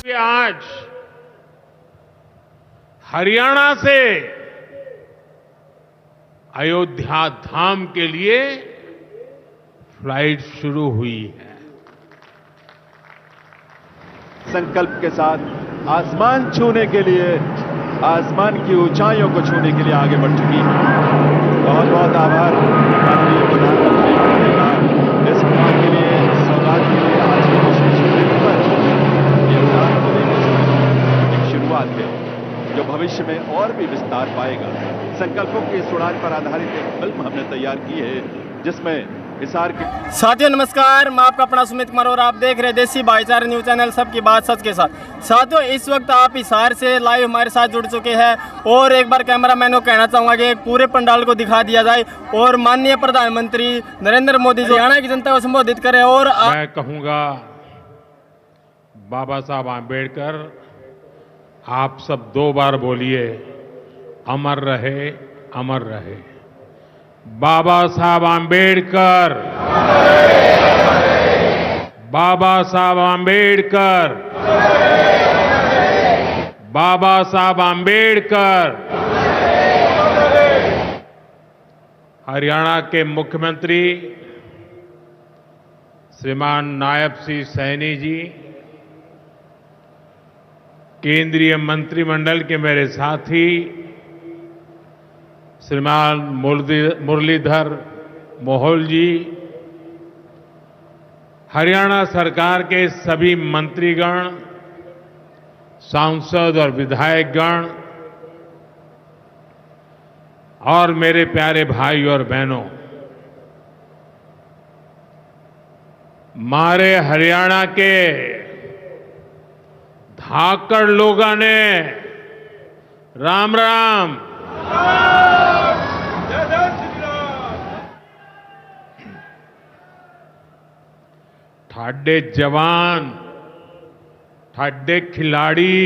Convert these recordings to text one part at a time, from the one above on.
आज हरियाणा से अयोध्या धाम के लिए फ्लाइट शुरू हुई है। संकल्प के साथ आसमान छूने के लिए, आसमान की ऊंचाइयों को छूने के लिए आगे बढ़ चुकी है। बहुत बहुत आभार माननीय प्रधानमंत्री मोदी का इस काम के लिए, सौगात के लिए। आज के विशेष दिन पर ये उड़ान होने की एक शुरुआत है जो भविष्य में और भी विस्तार पाएगा। संकल्पों की इस उड़ान पर आधारित एक फिल्म हमने तैयार की है जिसमें हिसार के साथियों नमस्कार, मैं आपका अपना सुमित कुमार और आप देख रहे हैं देसी भाईचारा न्यूज चैनल सबकी बात सच के साथ। साथियों इस वक्त आप हिसार से लाइव हमारे साथ जुड़ चुके हैं और एक बार कैमरामैन को कहना चाहूँगा कि पूरे पंडाल को दिखा दिया जाए और माननीय प्रधानमंत्री नरेंद्र मोदी जी हरियाणा की जनता को संबोधित करें। और मैं कहूँगा बाबा साहब आंबेडकर, आप सब 2 बार बोलिए, अमर रहे, अमर रहे। बाबा साहब आंबेडकर, बाबा साहब आंबेडकर, बाबा साहब आंबेडकर। हरियाणा के मुख्यमंत्री श्रीमान नायब सिंह सैनी जी, केंद्रीय मंत्रिमंडल के मेरे साथी श्रीमान मुरलीधर मोहोल जी, हरियाणा सरकार के सभी मंत्रीगण, सांसद और विधायकगण और मेरे प्यारे भाई और बहनों, हमारे हरियाणा के धाकड़ लोगों ने राम राम। ठाडे जवान, ठाडे खिलाड़ी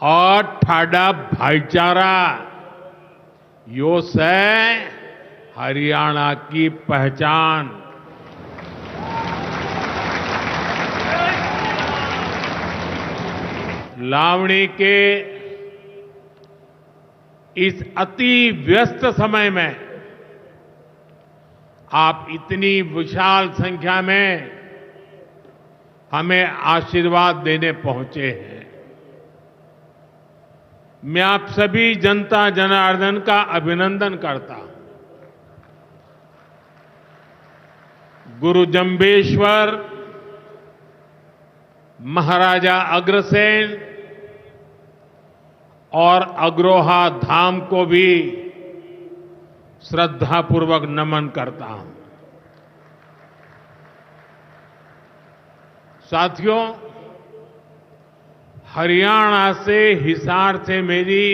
और ठाडा भाईचारा, यो से हरियाणा की पहचान। लावणी के इस अति व्यस्त समय में आप इतनी विशाल संख्या में हमें आशीर्वाद देने पहुंचे हैं। मैं आप सभी जनता जनार्दन का अभिनंदन करता हूं। गुरु जंबेश्वर, महाराजा अग्रसेन और अग्रोहा धाम को भी श्रद्धापूर्वक नमन करता हूं। साथियों, हरियाणा से, हिसार से मेरी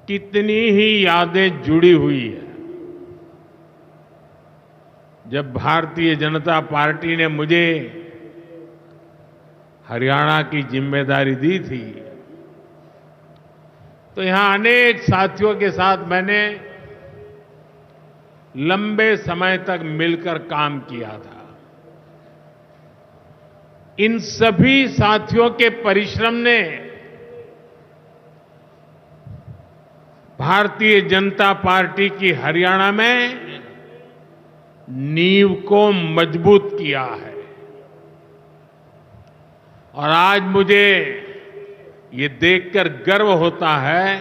कितनी ही यादें जुड़ी हुई है। जब भारतीय जनता पार्टी ने मुझे हरियाणा की जिम्मेदारी दी थी तो यहां अनेक साथियों के साथ मैंने लंबे समय तक मिलकर काम किया था। इन सभी साथियों के परिश्रम ने भारतीय जनता पार्टी की हरियाणा में नींव को मजबूत किया है। और आज मुझे ये देखकर गर्व होता है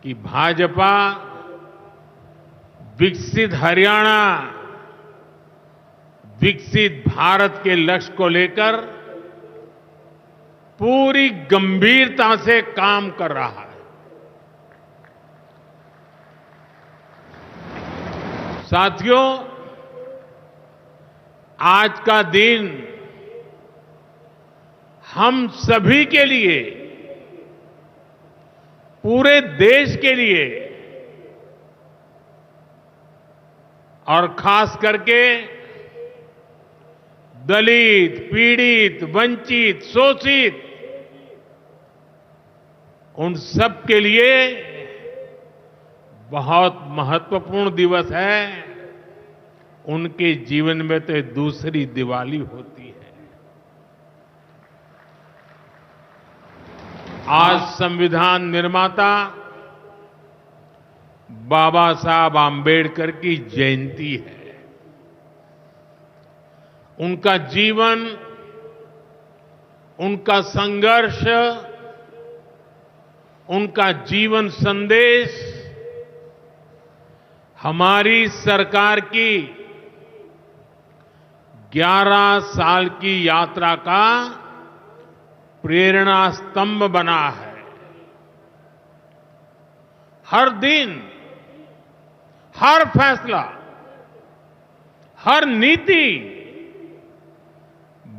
कि भाजपा विकसित हरियाणा, विकसित भारत के लक्ष्य को लेकर पूरी गंभीरता से काम कर रहा है। साथियों, आज का दिन हम सभी के लिए, पूरे देश के लिए और खास करके दलित, पीड़ित, वंचित, शोषित, उन सब के लिए बहुत महत्वपूर्ण दिवस है। उनके जीवन में तो दूसरी दिवाली होती है। आज संविधान निर्माता बाबा साहब आम्बेडकर की जयंती है। उनका जीवन, उनका संघर्ष, उनका जीवन संदेश हमारी सरकार की 11 साल की यात्रा का प्रेरणा स्तंभ बना है। हर दिन, हर फैसला, हर नीति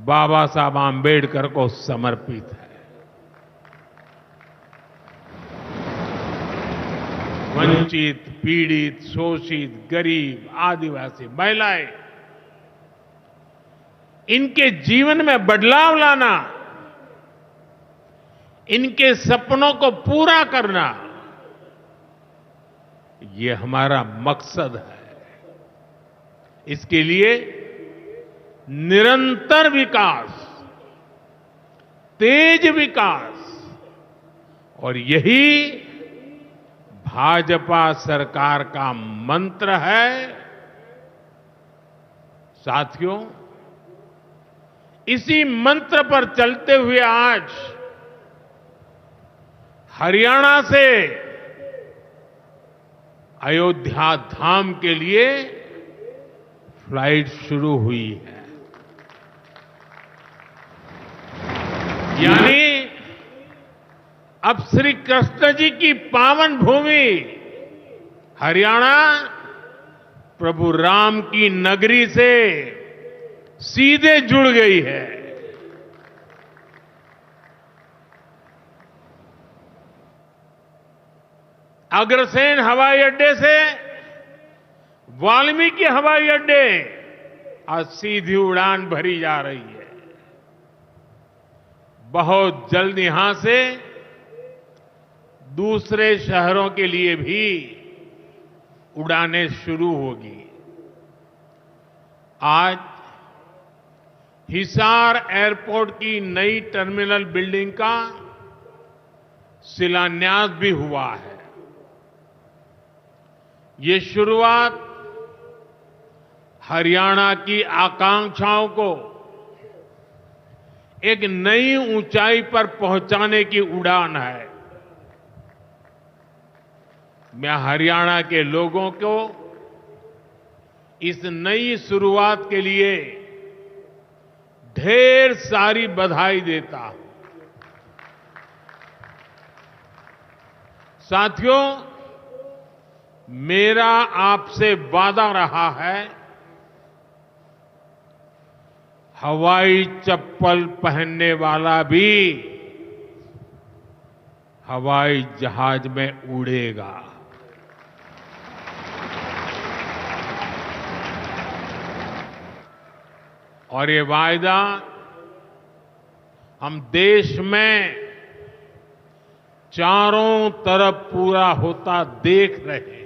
बाबा साहब आम्बेडकर को समर्पित है। वंचित, पीड़ित, शोषित, गरीब, आदिवासी, महिलाएं, इनके जीवन में बदलाव लाना, इनके सपनों को पूरा करना, ये हमारा मकसद है। इसके लिए निरंतर विकास, तेज विकास, और यही भाजपा सरकार का मंत्र है। साथियों, इसी मंत्र पर चलते हुए आज हरियाणा से अयोध्या धाम के लिए फ्लाइट शुरू हुई है। यानी अब श्री कृष्ण जी की पावन भूमि हरियाणा प्रभु राम की नगरी से सीधे जुड़ गई है। अग्रसेन हवाई अड्डे से वाल्मीकि हवाई अड्डे आज सीधी उड़ान भरी जा रही है। बहुत जल्द यहां से दूसरे शहरों के लिए भी उड़ानें शुरू होगी। आज हिसार एयरपोर्ट की नई टर्मिनल बिल्डिंग का शिलान्यास भी हुआ है। ये शुरुआत हरियाणा की आकांक्षाओं को एक नई ऊंचाई पर पहुंचाने की उड़ान है। मैं हरियाणा के लोगों को इस नई शुरुआत के लिए ढेर सारी बधाई देता हूं। साथियों, मेरा आपसे वादा रहा है, हवाई चप्पल पहनने वाला भी हवाई जहाज में उड़ेगा। और ये वायदा हम देश में चारों तरफ पूरा होता देख रहे हैं।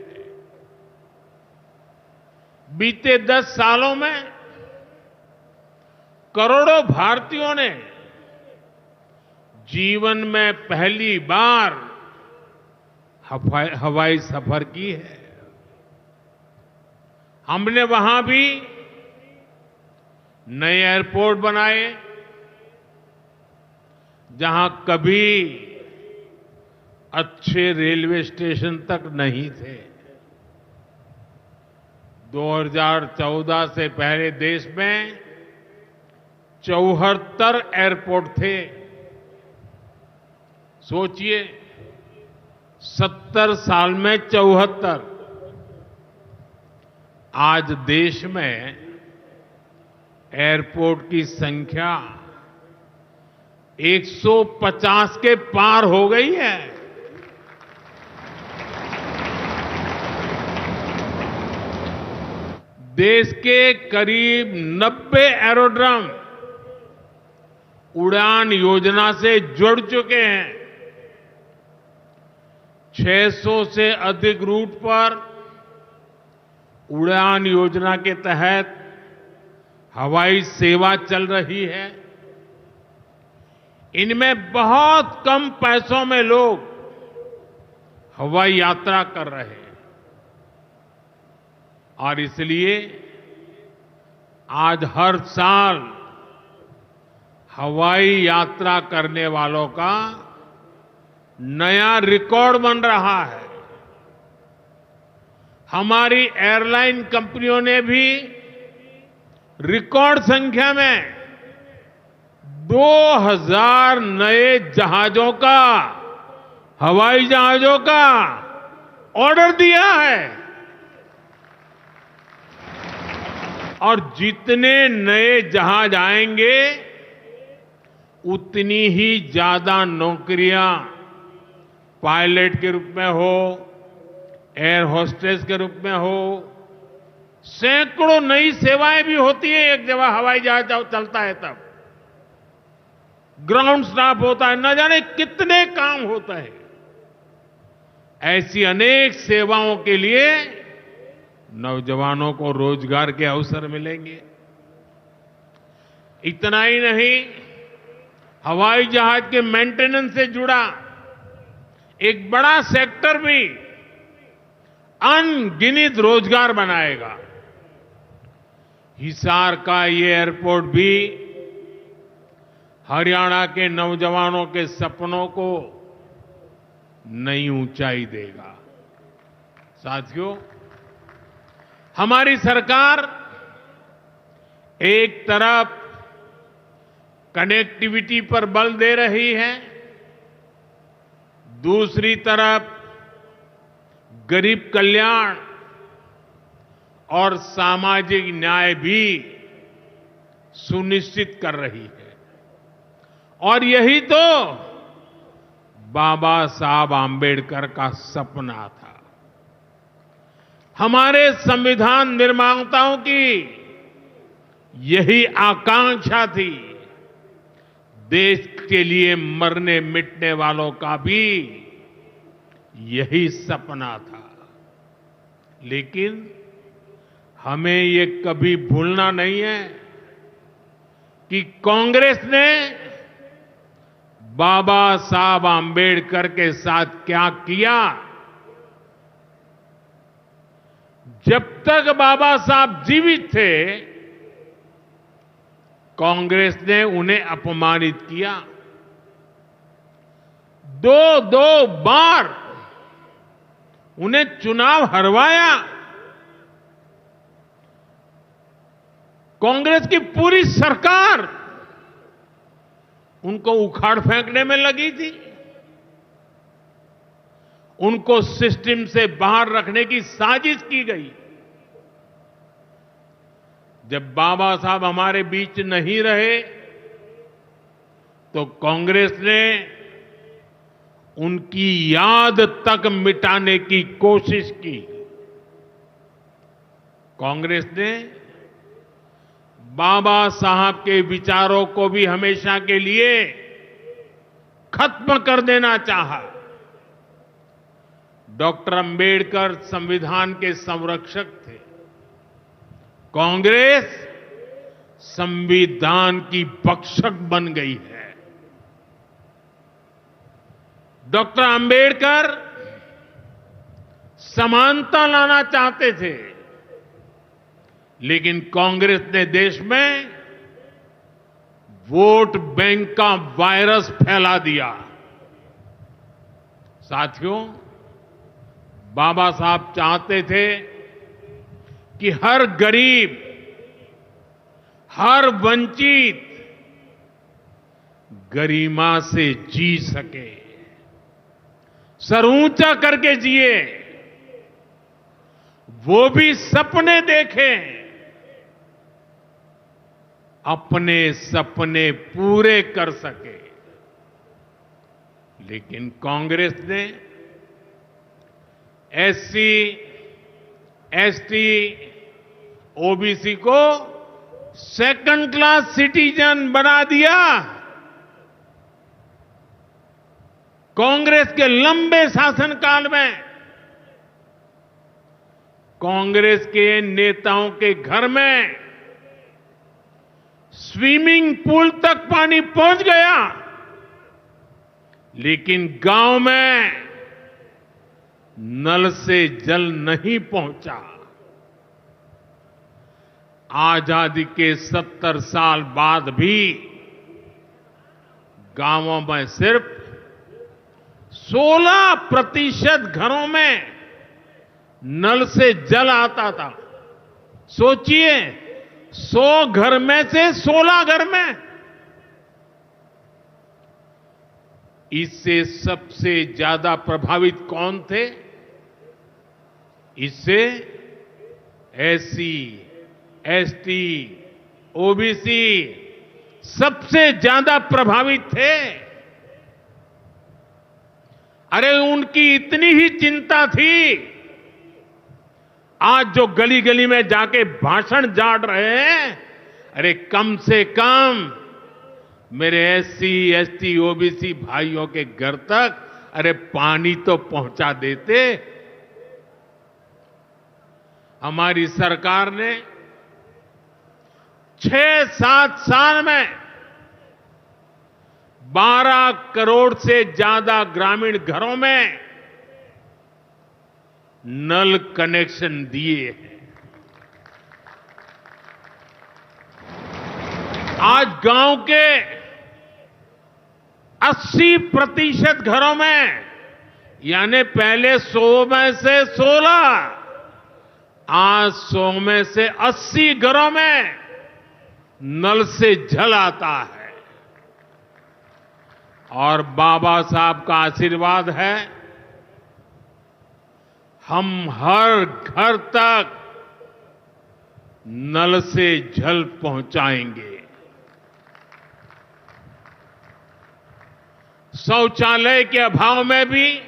बीते 10 सालों में करोड़ों भारतीयों ने जीवन में पहली बार हवाई सफर की है। हमने वहां भी नए एयरपोर्ट बनाए जहां कभी अच्छे रेलवे स्टेशन तक नहीं थे। 2014 से पहले देश में 74 एयरपोर्ट थे। सोचिए, 70 साल में 74। आज देश में एयरपोर्ट की संख्या 150 के पार हो गई है। देश के करीब 90 एरोड्रम उड़ान योजना से जुड़ चुके हैं। 600 से अधिक रूट पर उड़ान योजना के तहत हवाई सेवा चल रही है। इनमें बहुत कम पैसों में लोग हवाई यात्रा कर रहे हैं और इसलिए आज हर साल हवाई यात्रा करने वालों का नया रिकॉर्ड बन रहा है। हमारी एयरलाइन कंपनियों ने भी रिकॉर्ड संख्या में 2000 नए जहाजों का, हवाई जहाजों का ऑर्डर दिया है और जितने नए जहाज आएंगे उतनी ही ज्यादा नौकरियां पायलट के रूप में हो, एयर होस्टेस के रूप में हो, सैकड़ों नई सेवाएं भी होती है। एक जगह हवाई जहाज चलता है तब ग्राउंड स्टाफ होता है, न जाने कितने काम होते हैं। ऐसी अनेक सेवाओं के लिए नौजवानों को रोजगार के अवसर मिलेंगे। इतना ही नहीं, हवाई जहाज के मेंटेनेंस से जुड़ा एक बड़ा सेक्टर भी अनगिनत रोजगार बनाएगा। हिसार का ये एयरपोर्ट भी हरियाणा के नौजवानों के सपनों को नई ऊंचाई देगा। साथियों, हमारी सरकार एक तरफ कनेक्टिविटी पर बल दे रही है, दूसरी तरफ गरीब कल्याण और सामाजिक न्याय भी सुनिश्चित कर रही है। और यही तो बाबा साहब आंबेडकर का सपना था। हमारे संविधान निर्माताओं की यही आकांक्षा थी। देश के लिए मरने मिटने वालों का भी यही सपना था। लेकिन हमें ये कभी भूलना नहीं है कि कांग्रेस ने बाबा साहब आंबेडकर के साथ क्या किया। जब तक बाबा साहब जीवित थे, कांग्रेस ने उन्हें अपमानित किया। दो बार उन्हें चुनाव हरवाया। कांग्रेस की पूरी सरकार उनको उखाड़ फेंकने में लगी थी। उनको सिस्टम से बाहर रखने की साजिश की गई। जब बाबा साहब हमारे बीच नहीं रहे तो कांग्रेस ने उनकी याद तक मिटाने की कोशिश की। कांग्रेस ने बाबा साहब के विचारों को भी हमेशा के लिए खत्म कर देना चाहा। डॉक्टर अंबेडकर संविधान के संरक्षक थे। कांग्रेस संविधान की भक्षक बन गई है। डॉक्टर अंबेडकर समानता लाना चाहते थे, लेकिन कांग्रेस ने देश में वोट बैंक का वायरस फैला दिया। साथियों, बाबा साहब चाहते थे कि हर गरीब, हर वंचित गरिमा से जी सके, सर ऊंचा करके जिए, वो भी सपने देखें, अपने सपने पूरे कर सके। लेकिन कांग्रेस ने एससी, एसटी, ओबीसी को सेकंड क्लास सिटीजन बना दिया। कांग्रेस के लंबे शासनकाल में कांग्रेस के नेताओं के घर में स्विमिंग पूल तक पानी पहुंच गया। लेकिन गांव में नल से जल नहीं पहुंचा। आजादी के 70 साल बाद भी गांवों में सिर्फ 16% घरों में नल से जल आता था। सोचिए, 100 घर में से 16 घर में। इससे सबसे ज्यादा प्रभावित कौन थे? इससे एससी, एसटी, ओबीसी सबसे ज्यादा प्रभावित थे। अरे उनकी इतनी ही चिंता थी, आज जो गली गली में जाके भाषण झाड़ रहे हैं, अरे कम से कम मेरे एससी, एसटी, ओबीसी भाइयों के घर तक अरे पानी तो पहुंचा देते। हमारी सरकार ने 6-7 साल में 12 करोड़ से ज्यादा ग्रामीण घरों में नल कनेक्शन दिए हैं। आज गांव के 80% घरों में, यानी पहले 100 में से 16, आज 100 में से 80 घरों में नल से जल आता है। और बाबा साहब का आशीर्वाद है, हम हर घर तक नल से जल पहुंचाएंगे। शौचालय के अभाव में भी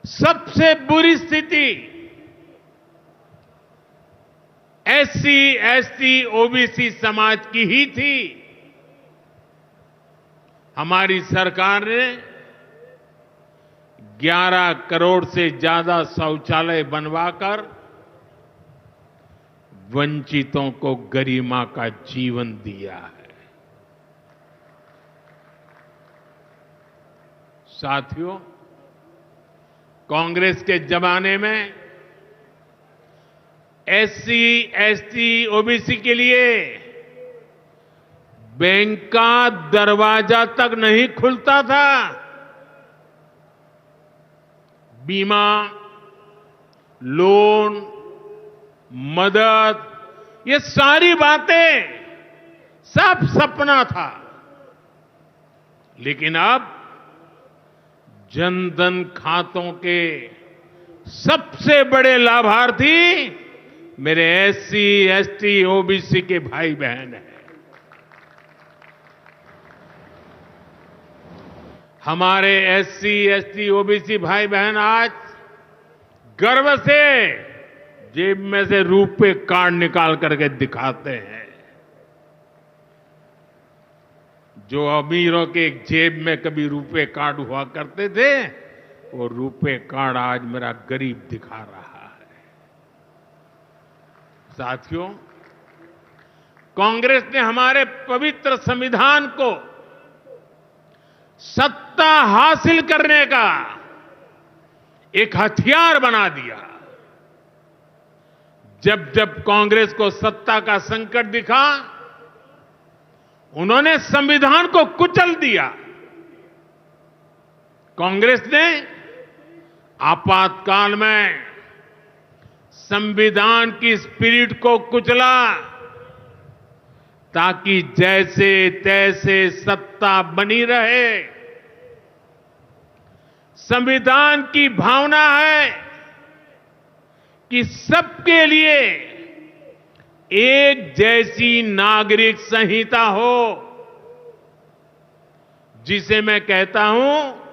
सबसे बुरी स्थिति एससी, एसटी, ओबीसी समाज की ही थी। हमारी सरकार ने 11 करोड़ से ज्यादा शौचालय बनवाकर वंचितों को गरिमा का जीवन दिया है। साथियों, कांग्रेस के जमाने में एससी, एसटी, ओबीसी के लिए बैंक का दरवाजा तक नहीं खुलता था। बीमा, लोन, मदद, ये सारी बातें सब सपना था। लेकिन अब जनधन खातों के सबसे बड़े लाभार्थी मेरे एससी, एसटी, ओबीसी के भाई बहन हैं। हमारे एससी, एसटी, ओबीसी भाई बहन आज गर्व से जेब में से रुपए कार्ड निकाल करके दिखाते हैं। जो अमीरों के जेब में कभी रुपए कार्ड हुआ करते थे, वो रुपए कार्ड आज मेरा गरीब दिखा रहा है। साथियों, कांग्रेस ने हमारे पवित्र संविधान को सत्ता हासिल करने का एक हथियार बना दिया। जब जब कांग्रेस को सत्ता का संकट दिखा, उन्होंने संविधान को कुचल दिया। कांग्रेस ने आपातकाल में संविधान की स्पिरिट को कुचला, ताकि जैसे तैसे सत्ता बनी रहे। संविधान की भावना है कि सबके लिए एक जैसी नागरिक संहिता हो, जिसे मैं कहता हूं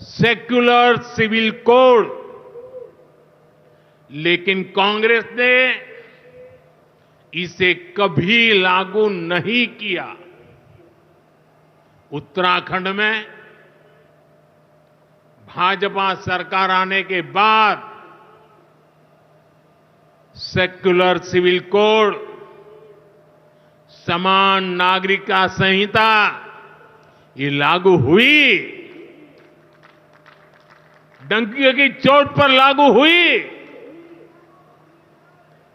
सेक्युलर सिविल कोड। लेकिन कांग्रेस ने इसे कभी लागू नहीं किया। उत्तराखंड में भाजपा सरकार आने के बाद सेक्युलर सिविल कोड, समान नागरिकता संहिता, ये लागू हुई, डंकी की चोट पर लागू हुई।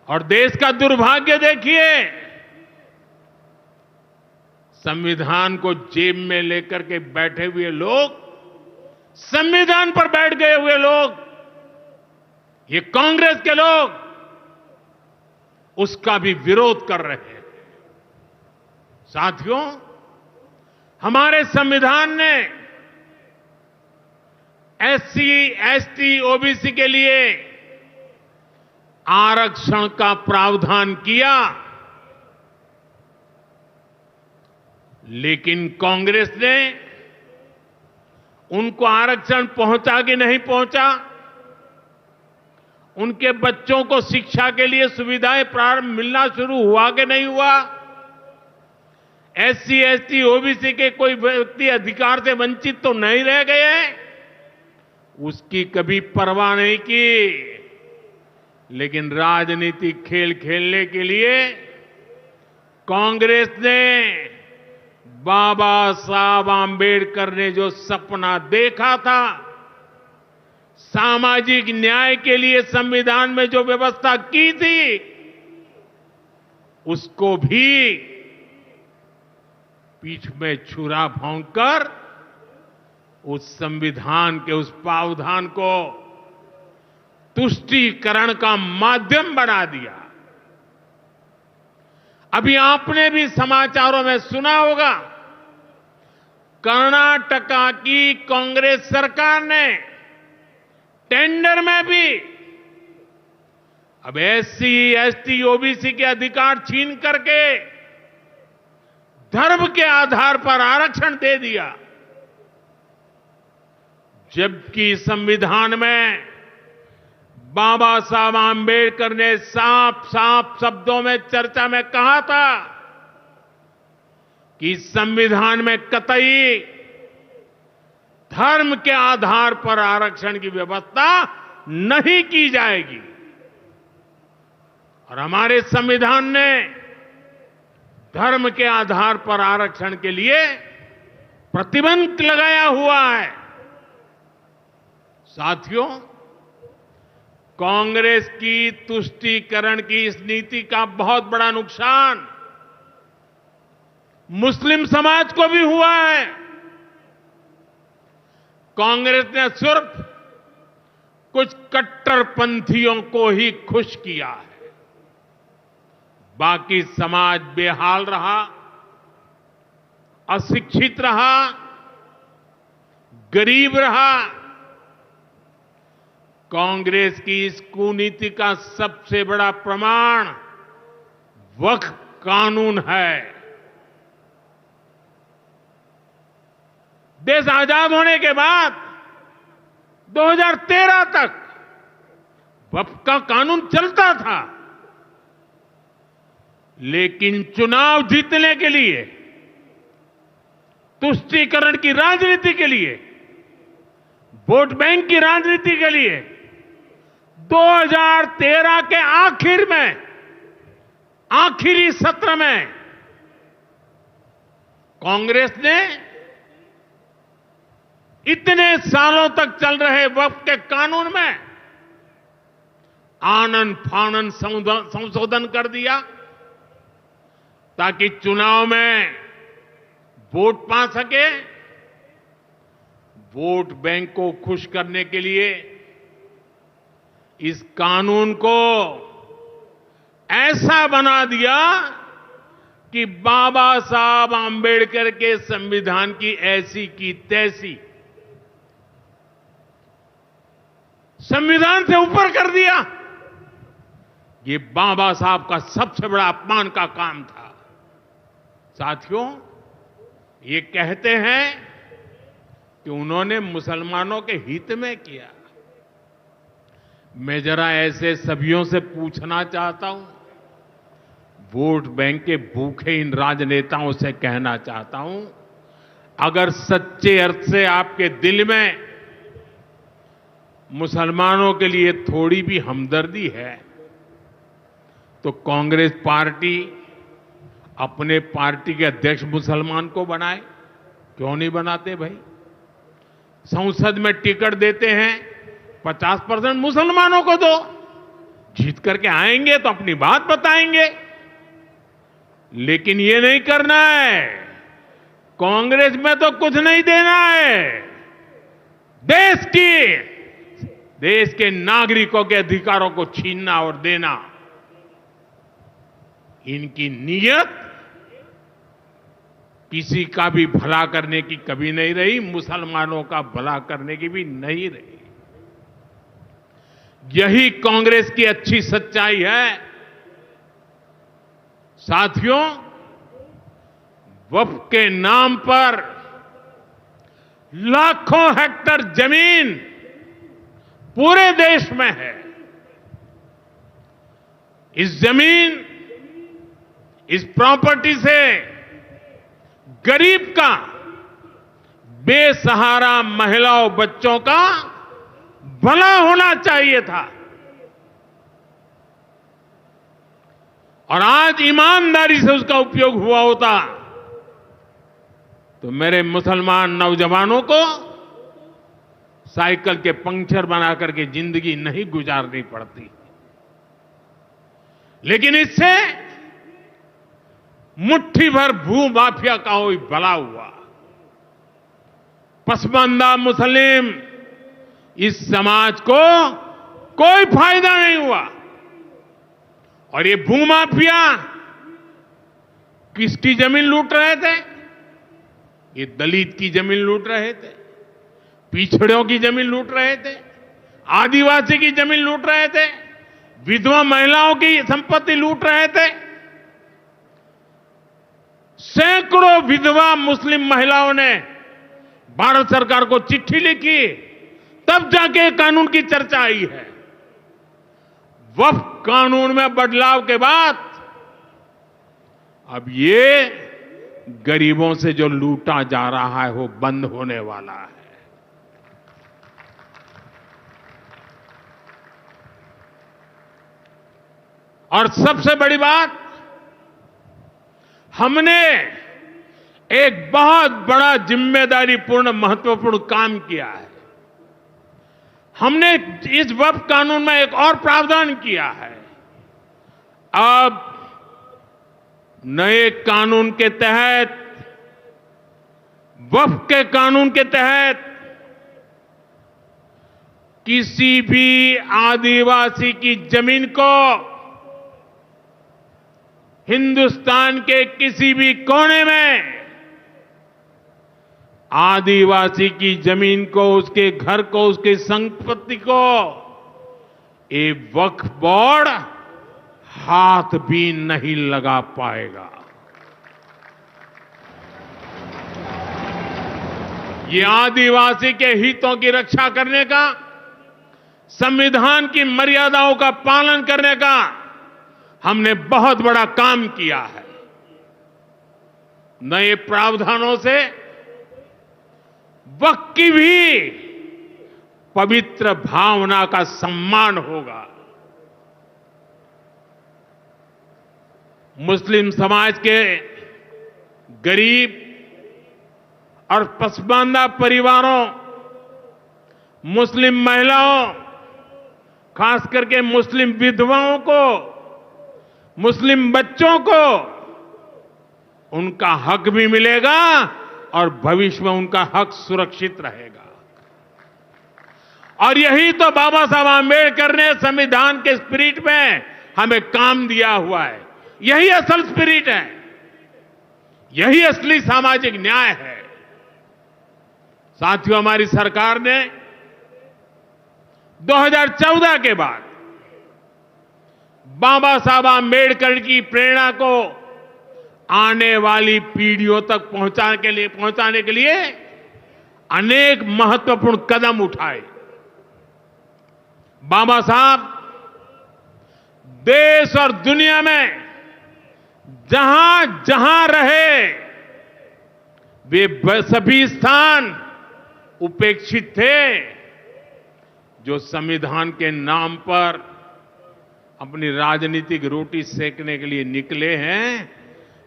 और देश का दुर्भाग्य देखिए, संविधान को जेब में लेकर के बैठे हुए लोग, संविधान पर बैठ गए हुए लोग, ये कांग्रेस के लोग उसका भी विरोध कर रहे हैं। साथियों, हमारे संविधान ने एससी, एसटी, ओबीसी के लिए आरक्षण का प्रावधान किया, लेकिन कांग्रेस ने उनको आरक्षण पहुंचा कि नहीं पहुंचा, उनके बच्चों को शिक्षा के लिए सुविधाएं प्रारंभ मिलना शुरू हुआ कि नहीं हुआ, एससी, एसटी, ओबीसी के कोई व्यक्ति अधिकार से वंचित तो नहीं रह गए, उसकी कभी परवाह नहीं की। लेकिन राजनीतिक खेल खेलने के लिए कांग्रेस ने बाबा साहब आंबेडकर ने जो सपना देखा था, सामाजिक न्याय के लिए संविधान में जो व्यवस्था की थी, उसको भी पीठ में छुरा भोंककर उस संविधान के उस प्रावधान को तुष्टीकरण का माध्यम बना दिया। अभी आपने भी समाचारों में सुना होगा, कर्नाटका की कांग्रेस सरकार ने टेंडर में भी अब एससी, एसटी, ओबीसी के अधिकार छीन करके धर्म के आधार पर आरक्षण दे दिया, जबकि संविधान में बाबा साहब आंबेडकर ने साफ साफ शब्दों में चर्चा में कहा था कि संविधान में कतई धर्म के आधार पर आरक्षण की व्यवस्था नहीं की जाएगी। और हमारे संविधान ने धर्म के आधार पर आरक्षण के लिए प्रतिबंध लगाया हुआ है। साथियों, कांग्रेस की तुष्टीकरण की इस नीति का बहुत बड़ा नुकसान मुस्लिम समाज को भी हुआ है। कांग्रेस ने सिर्फ कुछ कट्टरपंथियों को ही खुश किया है, बाकी समाज बेहाल रहा, अशिक्षित रहा, गरीब रहा। कांग्रेस की इस कुनीति का सबसे बड़ा प्रमाण वक्फ कानून है। देश आजाद होने के बाद 2013 तक वक्फ का कानून चलता था, लेकिन चुनाव जीतने के लिए, तुष्टीकरण की राजनीति के लिए, वोट बैंक की राजनीति के लिए 2013 के आखिर में, आखिरी सत्र में कांग्रेस ने इतने सालों तक चल रहे वक्फ के कानून में आनन फानन संशोधन कर दिया ताकि चुनाव में वोट पा सके। वोट बैंक को खुश करने के लिए इस कानून को ऐसा बना दिया कि बाबा साहब आंबेडकर के संविधान की ऐसी की तैसी संविधान से ऊपर कर दिया। ये बाबा साहब का सबसे बड़ा अपमान का काम था। साथियों, ये कहते हैं कि उन्होंने मुसलमानों के हित में किया। मैं जरा ऐसे सभियों से पूछना चाहता हूं, वोट बैंक के भूखे इन राजनेताओं से कहना चाहता हूं, अगर सच्चे अर्थ से आपके दिल में मुसलमानों के लिए थोड़ी भी हमदर्दी है तो कांग्रेस पार्टी अपने पार्टी के अध्यक्ष मुसलमान को बनाए। क्यों नहीं बनाते भाई? संसद में टिकट देते हैं, 50% मुसलमानों को दो। जीत करके आएंगे तो अपनी बात बताएंगे। लेकिन ये नहीं करना है। कांग्रेस में तो कुछ नहीं देना है। देश के नागरिकों के अधिकारों को छीनना और देना, इनकी नीयत किसी का भी भला करने की कभी नहीं रही, मुसलमानों का भला करने की भी नहीं रही। यही कांग्रेस की अच्छी सच्चाई है। साथियों, वक्फ के नाम पर लाखों हेक्टेयर जमीन पूरे देश में है। इस जमीन, इस प्रॉपर्टी से गरीब का, बेसहारा महिलाओं बच्चों का भला होना चाहिए था। और आज ईमानदारी से उसका उपयोग हुआ होता तो मेरे मुसलमान नौजवानों को साइकिल के पंक्चर बना करके जिंदगी नहीं गुजारनी पड़ती। लेकिन इससे मुट्ठी भर भू माफिया का कोई भला हुआ। पसमानदा मुस्लिम इस समाज को कोई फायदा नहीं हुआ। और ये भूमाफिया किसकी जमीन लूट रहे थे? ये दलित की जमीन लूट रहे थे, पिछड़ों की जमीन लूट रहे थे, आदिवासी की जमीन लूट रहे थे, विधवा महिलाओं की संपत्ति लूट रहे थे। सैकड़ों विधवा मुस्लिम महिलाओं ने भारत सरकार को चिट्ठी लिखी, तब जाके कानून की चर्चा आई है। वक्फ कानून में बदलाव के बाद अब ये गरीबों से जो लूटा जा रहा है वो बंद होने वाला है। और सबसे बड़ी बात, हमने एक बहुत बड़ा जिम्मेदारीपूर्ण महत्वपूर्ण काम किया है। हमने इस वक्फ कानून में एक और प्रावधान किया है। अब नए कानून के तहत, वक्फ के कानून के तहत किसी भी आदिवासी की जमीन को हिंदुस्तान के किसी भी कोने में आदिवासी की जमीन को, उसके घर को, उसकी संपत्ति को ये वक्फ बोर्ड हाथ भी नहीं लगा पाएगा। ये आदिवासी के हितों की रक्षा करने का, संविधान की मर्यादाओं का पालन करने का हमने बहुत बड़ा काम किया है। नए प्रावधानों से वक्फ की भी पवित्र भावना का सम्मान होगा। मुस्लिम समाज के गरीब और पसमानदा परिवारों, मुस्लिम महिलाओं, खास करके मुस्लिम विधवाओं को, मुस्लिम बच्चों को उनका हक भी मिलेगा और भविष्य में उनका हक सुरक्षित रहेगा। और यही तो बाबा साहब आंबेडकर ने संविधान के स्पिरिट में हमें काम दिया हुआ है। यही असल स्पिरिट है, यही असली सामाजिक न्याय है। साथियों, हमारी सरकार ने 2014 के बाद बाबा साहब आंबेडकर की प्रेरणा को आने वाली पीढ़ियों तक पहुंचाने के लिए अनेक महत्वपूर्ण कदम उठाए। बाबा साहब देश और दुनिया में जहां जहां रहे, वे सभी स्थान उपेक्षित थे। जो संविधान के नाम पर अपनी राजनीतिक रोटी सेकने के लिए निकले हैं,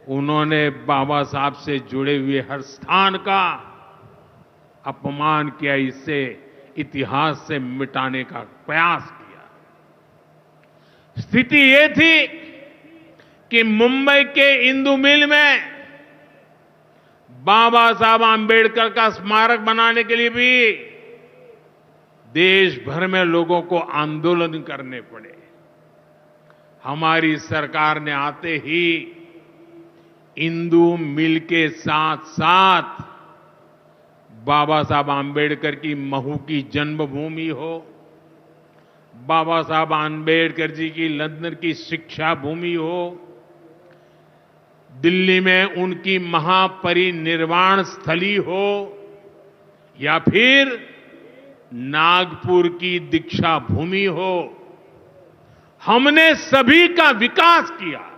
उन्होंने बाबा साहब से जुड़े हुए हर स्थान का अपमान किया, इसे इतिहास से मिटाने का प्रयास किया। स्थिति ये थी कि मुंबई के इंदु मिल में बाबा साहब आंबेडकर का स्मारक बनाने के लिए भी देश भर में लोगों को आंदोलन करने पड़े। हमारी सरकार ने आते ही इंदु मिल के साथ साथ बाबा साहब आंबेडकर की महू की जन्मभूमि हो, बाबा साहब आंबेडकर जी की लंदन की शिक्षा भूमि हो, दिल्ली में उनकी महापरिनिर्वाण स्थली हो, या फिर नागपुर की दीक्षा भूमि हो, हमने सभी का विकास किया।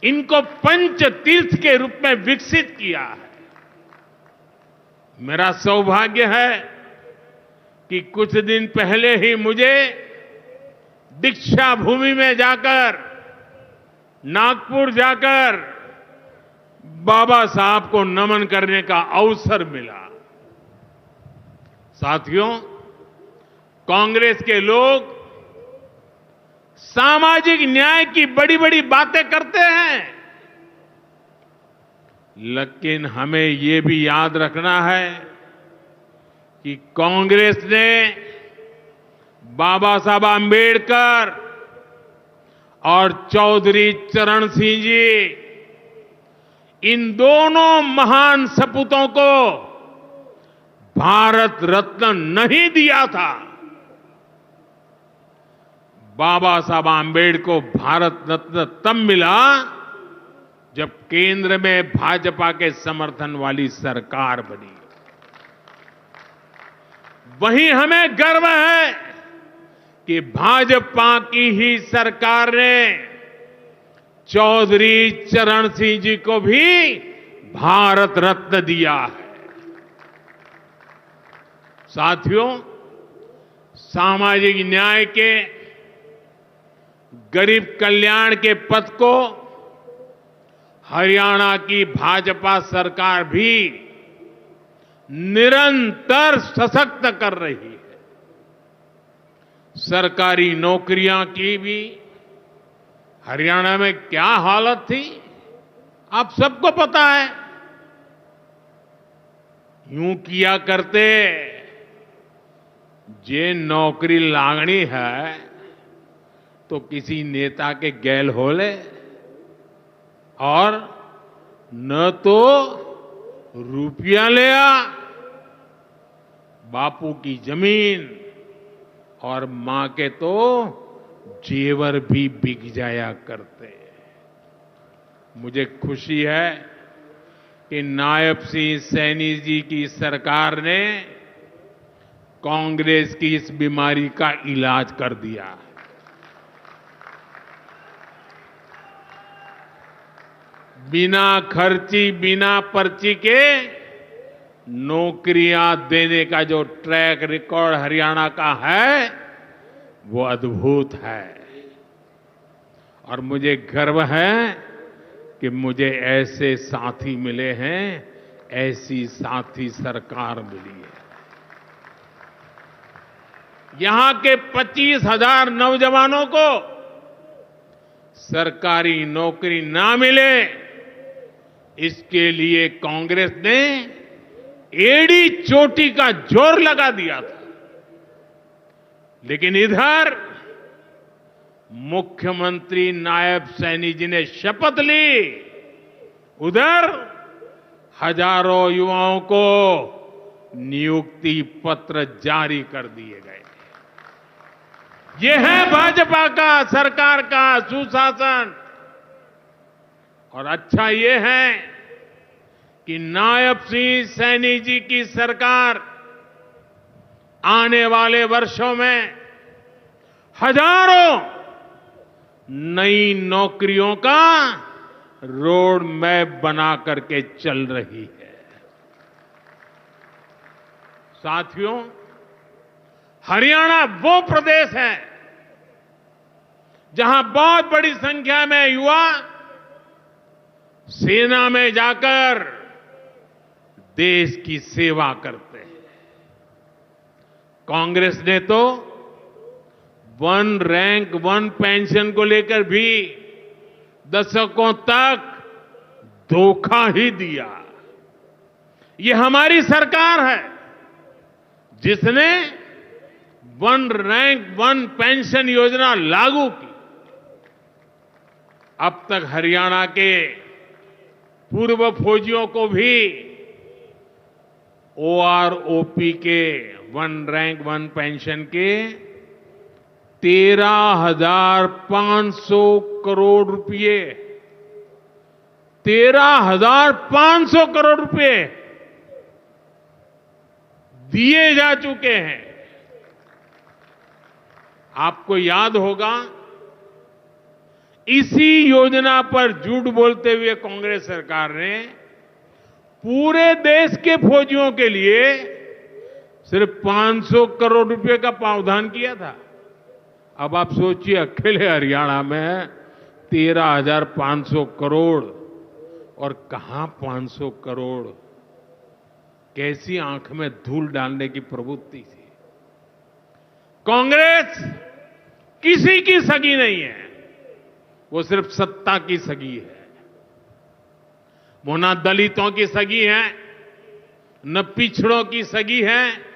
इनको पंच तीर्थ के रूप में विकसित किया है। मेरा सौभाग्य है कि कुछ दिन पहले ही मुझे दीक्षा भूमि में जाकर, नागपुर जाकर बाबा साहब को नमन करने का अवसर मिला। साथियों, कांग्रेस के लोग सामाजिक न्याय की बड़ी बड़ी बातें करते हैं, लेकिन हमें ये भी याद रखना है कि कांग्रेस ने बाबा साहब आंबेडकर और चौधरी चरण सिंह जी, इन दोनों महान सपूतों को भारत रत्न नहीं दिया था। बाबा साहब आंबेडकर को भारत रत्न तब मिला जब केंद्र में भाजपा के समर्थन वाली सरकार बनी। वहीं हमें गर्व है कि भाजपा की ही सरकार ने चौधरी चरण सिंह जी को भी भारत रत्न दिया है। साथियों, सामाजिक न्याय के, गरीब कल्याण के पथ को हरियाणा की भाजपा सरकार भी निरंतर सशक्त कर रही है। सरकारी नौकरियां की भी हरियाणा में क्या हालत थी, आप सबको पता है। यूं किया करते, जे नौकरी लागनी है तो किसी नेता के गैल हो ले, और न तो रुपया ले आ, बापू की जमीन और मां के तो जेवर भी बिक जाया करते। मुझे खुशी है कि नायब सिंह सैनी जी की सरकार ने कांग्रेस की इस बीमारी का इलाज कर दिया है। बिना खर्ची, बिना पर्ची के नौकरियां देने का जो ट्रैक रिकॉर्ड हरियाणा का है, वो अद्भुत है। और मुझे गर्व है कि मुझे ऐसे साथी मिले हैं, ऐसी साथी सरकार मिली है। यहां के 25,000 नौजवानों को सरकारी नौकरी ना मिले, इसके लिए कांग्रेस ने एड़ी चोटी का जोर लगा दिया था। लेकिन इधर मुख्यमंत्री नायब सैनी जी ने शपथ ली, उधर हजारों युवाओं को नियुक्ति पत्र जारी कर दिए गए। यह है भाजपा का, सरकार का सुशासन। और अच्छा ये है कि नायब सिंह सैनी जी की सरकार आने वाले वर्षों में हजारों नई नौकरियों का रोड मैप बना करके चल रही है। साथियों, हरियाणा वो प्रदेश है जहां बहुत बड़ी संख्या में युवा सेना में जाकर देश की सेवा करते हैं। कांग्रेस ने तो वन रैंक वन पेंशन को लेकर भी दशकों तक धोखा ही दिया। ये हमारी सरकार है जिसने वन रैंक वन पेंशन योजना लागू की। अब तक हरियाणा के पूर्व फौजियों को भी OROP के वन रैंक वन पेंशन के 13,500 करोड़ रुपए 13,500 करोड़ रुपए दिए जा चुके हैं। आपको याद होगा, इसी योजना पर झूठ बोलते हुए कांग्रेस सरकार ने पूरे देश के फौजियों के लिए सिर्फ 500 करोड़ रुपए का प्रावधान किया था। अब आप सोचिए, अकेले हरियाणा में 13,500 करोड़, और कहां 500 करोड़, कैसी आंख में धूल डालने की प्रवृत्ति थी। कांग्रेस किसी की सगी नहीं है, वो सिर्फ सत्ता की सगी है। वो न दलितों की सगी है, न पिछड़ों की सगी है,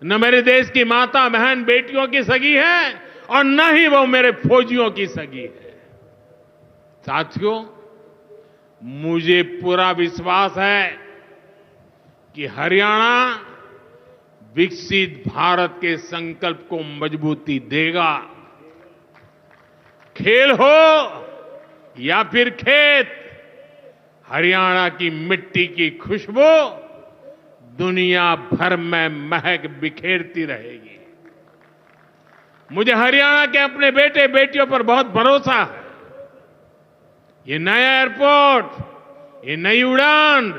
न मेरे देश की माता बहन बेटियों की सगी है, और न ही वो मेरे फौजियों की सगी है। साथियों, मुझे पूरा विश्वास है कि हरियाणा विकसित भारत के संकल्प को मजबूती देगा। खेल हो या फिर खेत, हरियाणा की मिट्टी की खुशबू दुनिया भर में महक बिखेरती रहेगी। मुझे हरियाणा के अपने बेटे बेटियों पर बहुत भरोसा है। ये नया एयरपोर्ट, ये नई उड़ान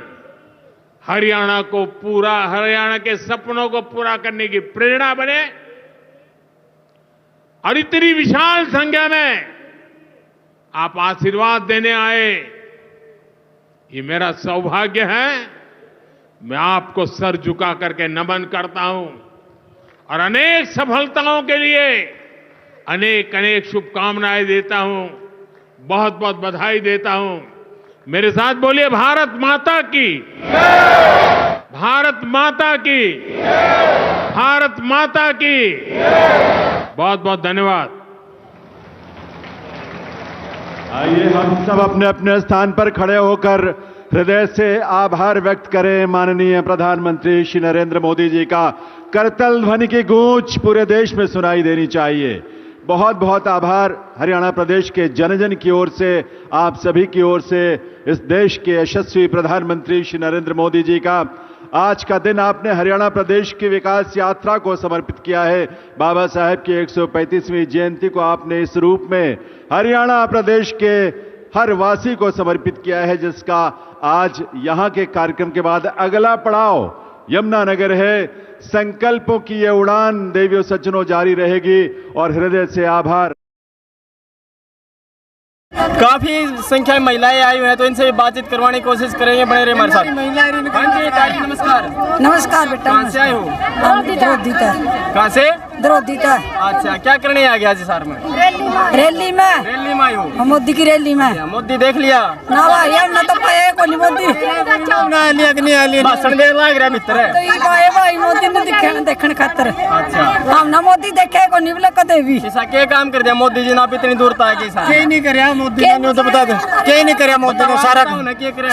हरियाणा के सपनों को पूरा करने की प्रेरणा बने। और इतनी विशाल संख्या में आप आशीर्वाद देने आए, ये मेरा सौभाग्य है। मैं आपको सर झुका करके नमन करता हूं और अनेक सफलताओं के लिए अनेक अनेक शुभकामनाएं देता हूं, बहुत बहुत बधाई देता हूं। मेरे साथ बोलिए, भारत माता की, भारत माता की, भारत माता की। बहुत बहुत धन्यवाद। आइए हम सब अपने अपने स्थान पर खड़े होकर हृदय से आभार व्यक्त करें माननीय प्रधानमंत्री श्री नरेंद्र मोदी जी का। करतल ध्वनि की गूंज पूरे देश में सुनाई देनी चाहिए। बहुत बहुत आभार हरियाणा प्रदेश के जन जन की ओर से, आप सभी की ओर से, इस देश के यशस्वी प्रधानमंत्री श्री नरेंद्र मोदी जी का। आज का दिन आपने हरियाणा प्रदेश की विकास यात्रा को समर्पित किया है। बाबा साहेब की 135वीं जयंती को आपने इस रूप में हरियाणा प्रदेश के हर वासी को समर्पित किया है, जिसका आज यहां के कार्यक्रम के बाद अगला पड़ाव यमुनानगर है। संकल्पों की ये उड़ान देवियों सज्जनों जारी रहेगी। और हृदय से आभार। काफी संख्या में महिलाएं आई हुई हैं, तो इनसे बातचीत करवाने की कोशिश करेंगे। बने रहे हमारे साथ। हाँ जी ताजी, नमस्कार। नमस्कार बेटा। कहाँ से आए हो? द्रौदी का। कहाँ से? द्रौदी का। अच्छा, क्या करने आ गया आज हिसार में? रैली में। रैली में आई हो? मोदी की रैली में। मोदी देख लिया ना भाई, हम ना तो पाए को नहीं मोदी भाषण दे लग रहा मित्र है। तो ये पाए भाई मोदी ने देखने खातर। अच्छा, हम ना मोदी देखे को नहीं बोले कदे भी। ऐसा क्या काम कर दिया मोदी जी ने? आप इतनी दूर तक कहीं नहीं कर मोदी ने, तो बता दे कहीं नहीं कर मोदी ने।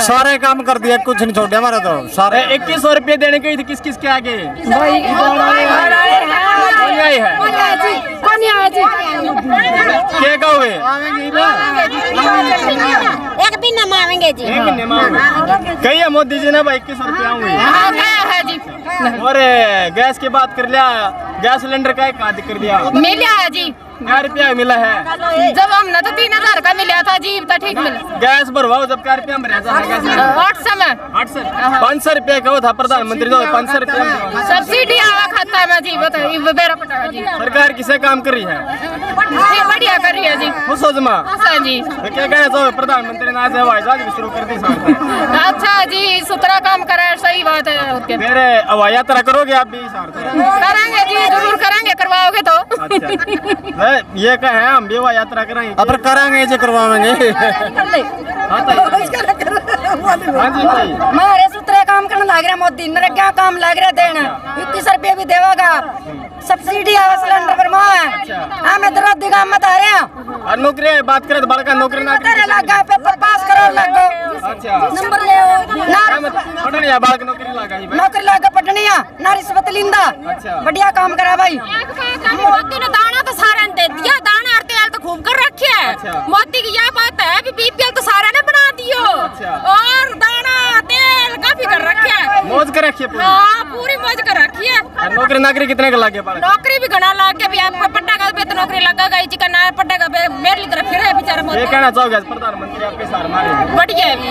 सारे काम कर दिया, कुछ नहीं छोड़े हमारा तो सारे। 2100 रुपये देने के थे, किस किस के आगे? भाई आई है क्या कहोगे? एक भी न मांगेंगे जी। कही है मोदी जी ने भाई 2100 रुपया आऊंगी। और गैस की बात कर लिया, गैस सिलेंडर का एक आदि कर दिया। मिला है जी। क्या रुपया मिला है? जब हमने तो 3000 का मिला था जी, तो ठीक मिला। गैस भरवाओ जब क्या रुपया में रहता है गैस? 800 में 500 रुपया का था प्रधानमंत्री तो 500 रुपया सब्सिडी आवा खाता में जी, बताइए बेरा पटा जी। सरकार किसे काम कर रही है? बढ़िया कर रही है जी, खुश हो जमा जी। तो क्या कहना चाहोगे? प्रधानमंत्री ने आज हवाई जहाज भी शुरू कर दी साथ अच्छा जी, सुथरा काम करे, सही बात है। ओके, फिर हवाई यात्रा करोगे आप भी साथ? करेंगे जी, जरूर करेंगे, करवाओगे तो। अच्छा ये क्या है, हम भी हवाई यात्रा कराएंगे। अब कराएंगे जो करवाएंगे। हाँ जी भाई, मारे सूत्रे काम करने लग रहा मोदी, नरेगा काम लग रहा देना, 21 रुपये भी देगा, सब्सिडी आवा सिलेंडर पर माँ मैं दर्द दिखा मत आ रहे हैं। और नौकरी बात करें तो बड़का नौकरी ना तेरे लगा पेपर पास करो लगो, अच्छा नंबर ले पढ़ने बालक नौकरी लगा ही भाई। नौकरी लगा पटनिया ना रिश्वत लिंदा, अच्छा। बढ़िया काम करा भाई। मोदी ने दाना तो सारे ने दे दिया, दाना और तेल तो खूब कर रखे है। अच्छा। मोदी की यह बात है कि बीपीएल तो सारे ने बना दियो, अच्छा। और दाना तेल काफी कर रखे है। मौज कर रखी है पूरी। हाँ, पूरी मौज कर रखी है। और नौकरी नाकरी कितने का लगे बालक? नौकरी भी घना लाग के भी आपको पट्टा का भी तो नौकरी लगा गई, चिकन ना पट्टा का मेरे तरफ फिर है बेचारा ये मोदी। कहना चाहोगे आज प्रधानमंत्री आपके सार मारे? बढ़िया है भी,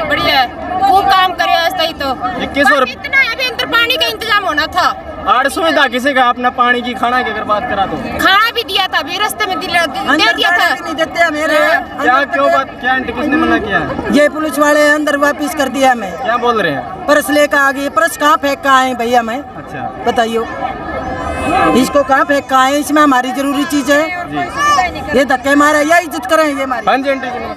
बढ़िया है, खूब काम करे सही तो। 21 और इतना है भी, अंदर पानी का इंतजाम होना था। और सुविधा किसी का अपना पानी की खाना की अगर बात करा तो खाना भी दिया था, भी रास्ते में दे दिया था। नहीं देते मेरे, क्या क्यों बात क्या आंटी किसने मना किया? ये पुलिस वाले अंदर वापिस कर दिया मैं, क्या बोल रहे हैं? पर्स लेकर आ गई, पर्स कहाँ फेंक का आए भैया मैं अच्छा बताइयो, इसको कहाँ फेंक का आए, इसमें हमारी जरूरी चीज है, जी, ये धक्के मारे या इज्जत करें ये हमारी। हाँ जी आंटी जी।